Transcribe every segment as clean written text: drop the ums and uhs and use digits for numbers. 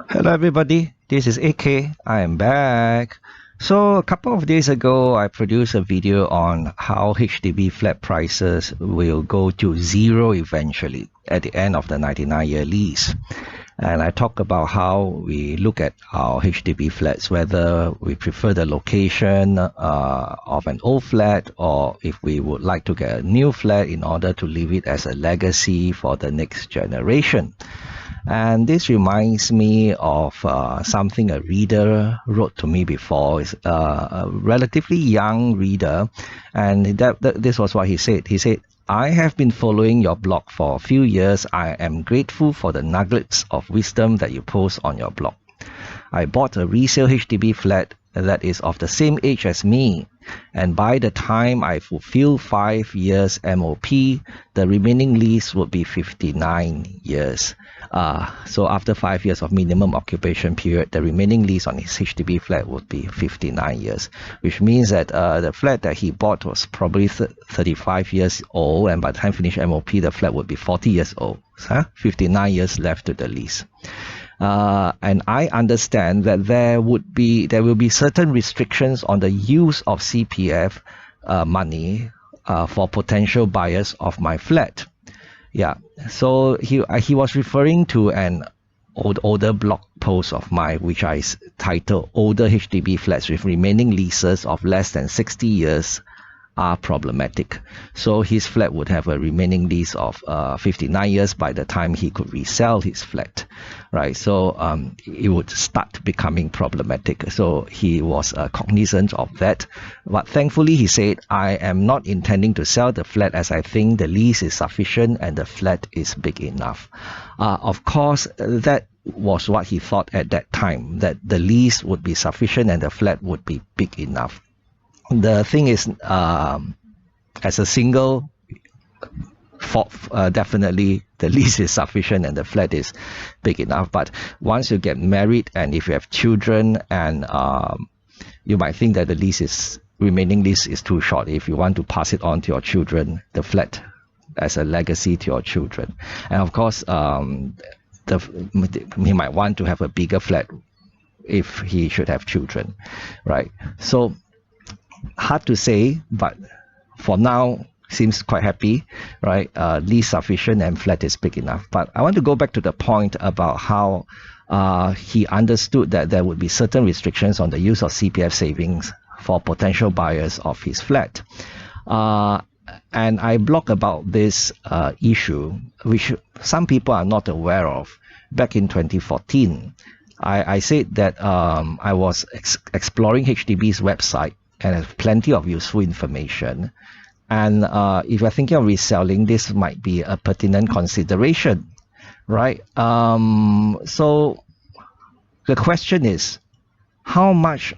Hello everybody, this is AK. I am back. So a couple of days ago, I produced a video on how HDB flat prices will go to zero eventually at the end of the 99-year lease. And I talk about how we look at our HDB flats, whether we prefer the location of an old flat or if we would like to get a new flat in order to leave it as a legacy for the next generation. And this reminds me of something a reader wrote to me before. It's a relatively young reader, and this was what he said. He said, "I have been following your blog for a few years. I am grateful for the nuggets of wisdom that you post on your blog. I bought a resale HDB flat that is of the same age as me, and by the time I fulfill 5 years MOP, the remaining lease would be 59 years. So after 5 years of minimum occupation period, the remaining lease on his HDB flat would be 59 years, which means that the flat that he bought was probably 35 years old, and by the time finished MOP, the flat would be 40 years old. 59 years left to the lease. And I understand that there will be certain restrictions on the use of CPF money for potential buyers of my flat." Yeah, so he was referring to an older blog post of mine, which I titled "Older HDB Flats with Remaining Leases of Less than 60 Years Are Problematic." So his flat would have a remaining lease of 59 years by the time he could resell his flat, right? So it would start becoming problematic. So he was cognizant of that. But thankfully, he said, "I am not intending to sell the flat as I think the lease is sufficient and the flat is big enough." Of course, that was what he thought at that time, that the lease would be sufficient and the flat would be big enough. The thing is, as a single, definitely the lease is sufficient and the flat is big enough. But once you get married and if you have children, and you might think that the remaining lease is too short. If you want to pass it on to your children, the flat as a legacy to your children, and of course, he might want to have a bigger flat if he should have children, right? So hard to say, but for now seems quite happy, right? Lease sufficient and flat is big enough. But I want to go back to the point about how he understood that there would be certain restrictions on the use of CPF savings for potential buyers of his flat. And I blog about this issue, which some people are not aware of. Back in 2014, I said that I was exploring HDB's website and have plenty of useful information. And if you're thinking of reselling, this might be a pertinent consideration, right? So the question is, how much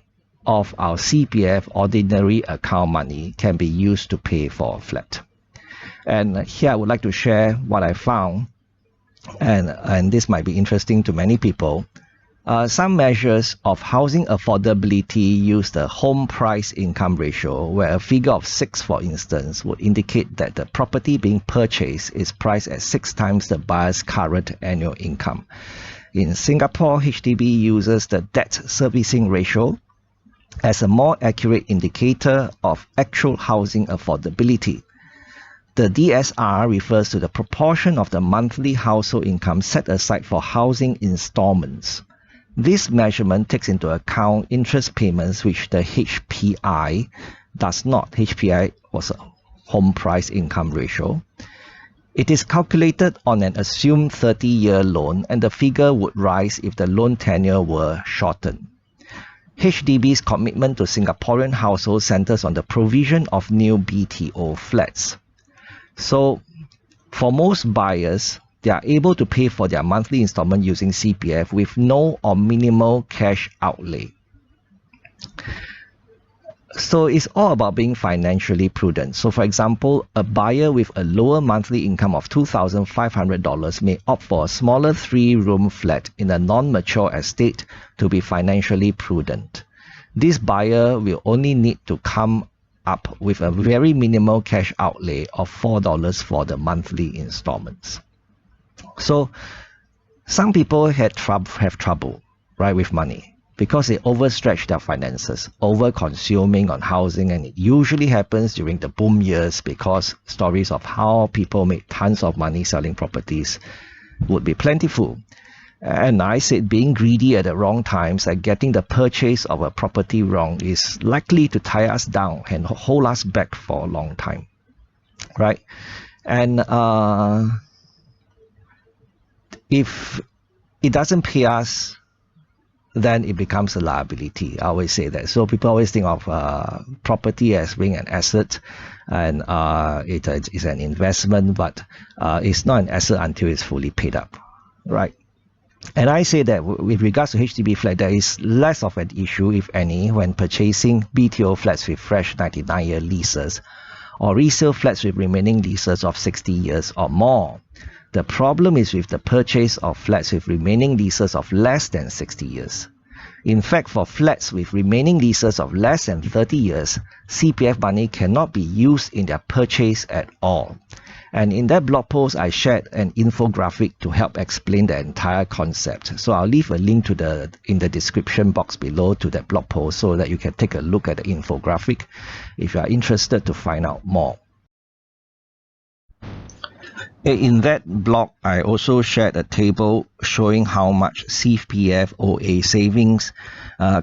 of our CPF ordinary account money can be used to pay for a flat? And here I would like to share what I found, and this might be interesting to many people. Some measures of housing affordability use the home price income ratio, where a figure of 6, for instance, would indicate that the property being purchased is priced at 6 times the buyer's current annual income. In Singapore, HDB uses the debt servicing ratio as a more accurate indicator of actual housing affordability. The DSR refers to the proportion of the monthly household income set aside for housing installments. This measurement takes into account interest payments, which the HPI does not. HPI was a home price income ratio. It is calculated on an assumed 30-year loan, and the figure would rise if the loan tenure were shortened. HDB's commitment to Singaporean households centers on the provision of new BTO flats. So, for most buyers, they are able to pay for their monthly installment using CPF with no or minimal cash outlay. So it's all about being financially prudent. So for example, a buyer with a lower monthly income of $2,500 may opt for a smaller 3-room flat in a non-mature estate to be financially prudent. This buyer will only need to come up with a very minimal cash outlay of $4 for the monthly installments. So Some people have trouble, right, with money because they overstretch their finances, over-consuming on housing, and it usually happens during the boom years because stories of how people make tons of money selling properties would be plentiful. And I said being greedy at the wrong times and getting the purchase of a property wrong is likely to tie us down and hold us back for a long time, right? And if it doesn't pay us, then it becomes a liability. I always say that. So people always think of property as being an asset, and it's an investment, but it's not an asset until it's fully paid up, right? And I say that with regards to HDB flat, there is less of an issue, if any, when purchasing BTO flats with fresh 99-year leases or resale flats with remaining leases of 60 years or more. The problem is with the purchase of flats with remaining leases of less than 60 years. In fact, for flats with remaining leases of less than 30 years, CPF money cannot be used in their purchase at all. And in that blog post, I shared an infographic to help explain the entire concept. So I'll leave a link in the description box below to that blog post so that you can take a look at the infographic if you are interested to find out more. In that blog, I also shared a table showing how much CPF OA savings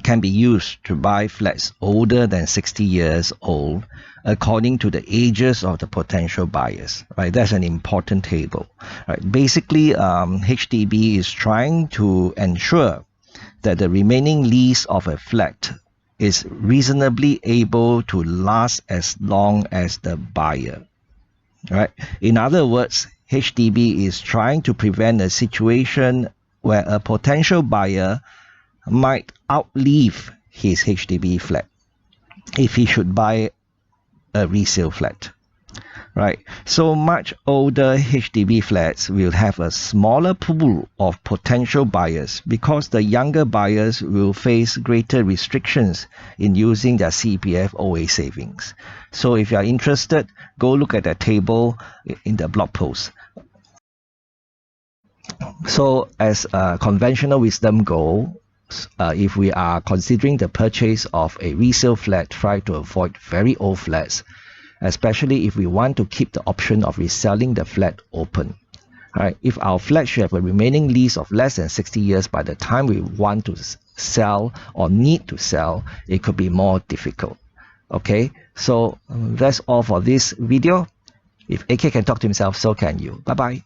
can be used to buy flats older than 60 years old according to the ages of the potential buyers, right? That's an important table, right? Basically, HDB is trying to ensure that the remaining lease of a flat is reasonably able to last as long as the buyer, right? In other words, HDB is trying to prevent a situation where a potential buyer might outlive his HDB flat if he should buy a resale flat, right? So much older HDB flats will have a smaller pool of potential buyers because the younger buyers will face greater restrictions in using their CPF OA savings. So if you are interested, go look at that table in the blog post. So as conventional wisdom goes, if we are considering the purchase of a resale flat, try to avoid very old flats, especially if we want to keep the option of reselling the flat open. Right? If our flat should have a remaining lease of less than 60 years by the time we want to sell or need to sell, it could be more difficult. Okay, so that's all for this video. If AK can talk to himself, so can you. Bye-bye.